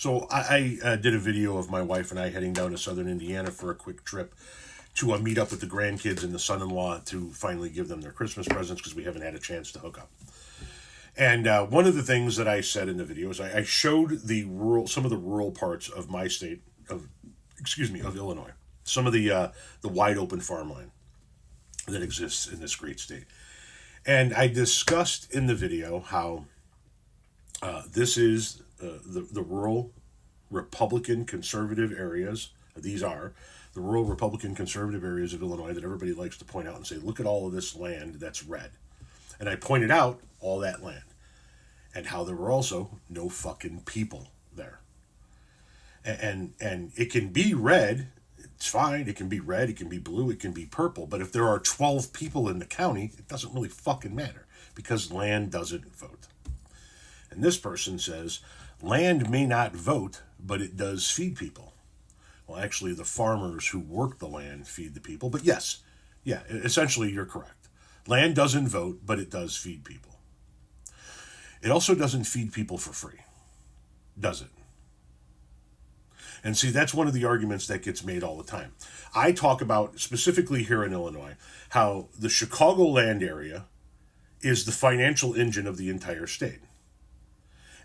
So I did a video of my wife and I heading down to southern Indiana for a quick trip to meet up with the grandkids and the son-in-law to finally give them their Christmas presents because we haven't had a chance to hook up. And one of the things that I said in the video is I showed some of the rural parts of my state of Illinois, some of the wide open farmland that exists in this great state, and I discussed in the video how this is the rural Republican conservative areas. These are the rural Republican conservative areas of Illinois that everybody likes to point out and say, look at all of this land that's red. And I pointed out all that land and how there were also no fucking people there. And it can be red, it's fine. It can be red, it can be blue, it can be purple. But if there are 12 people in the county, it doesn't really fucking matter because land doesn't vote. And this person says, land may not vote, but it does feed people. Well, actually, the farmers who work the land feed the people. But yes, essentially you're correct. Land doesn't vote, but it does feed people. It also doesn't feed people for free, does it? And see, that's one of the arguments that gets made all the time. I talk about, specifically here in Illinois, how the Chicagoland area is the financial engine of the entire state.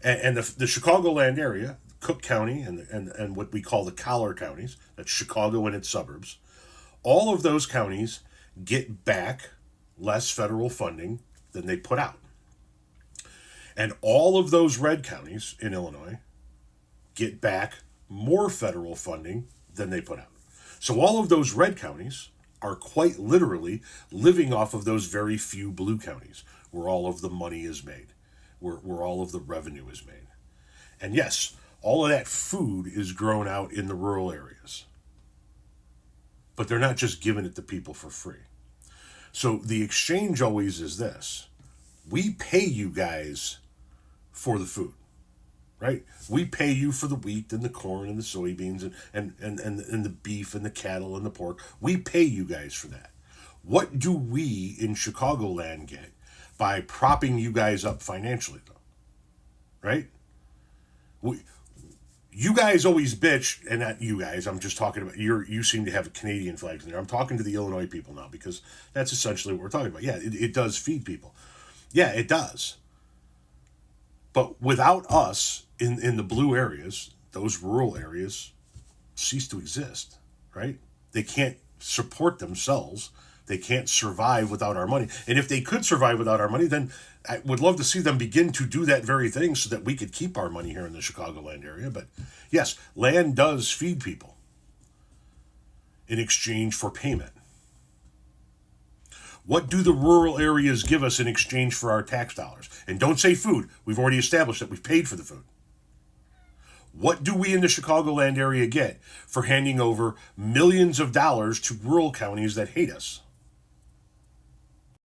And the Chicagoland area, Cook County and what we call the collar counties, that's Chicago and its suburbs, all of those counties get back less federal funding than they put out. And all of those red counties in Illinois get back more federal funding than they put out. So all of those red counties are quite literally living off of those very few blue counties where all of the money is made, where all of the revenue is made. And yes, all of that food is grown out in the rural areas. But they're not just giving it to people for free. So the exchange always is this. We pay you guys for the food, right? We pay you for the wheat and the corn and the soybeans and the beef and the cattle and the pork. We pay you guys for that. What do we in Chicagoland get by propping you guys up financially, though? Right? You guys always bitch, and not you guys, I'm just talking about, you seem to have Canadian flags in there. I'm talking to the Illinois people now because that's essentially what we're talking about. Yeah, it does feed people. Yeah, it does. But without us in the blue areas, those rural areas cease to exist, right? They can't support themselves. They can't survive without our money. And if they could survive without our money, then I would love to see them begin to do that very thing so that we could keep our money here in the Chicagoland area. But yes, land does feed people in exchange for payment. What do the rural areas give us in exchange for our tax dollars? And don't say food. We've already established that we've paid for the food. What do we in the Chicagoland area get for handing over millions of dollars to rural counties that hate us?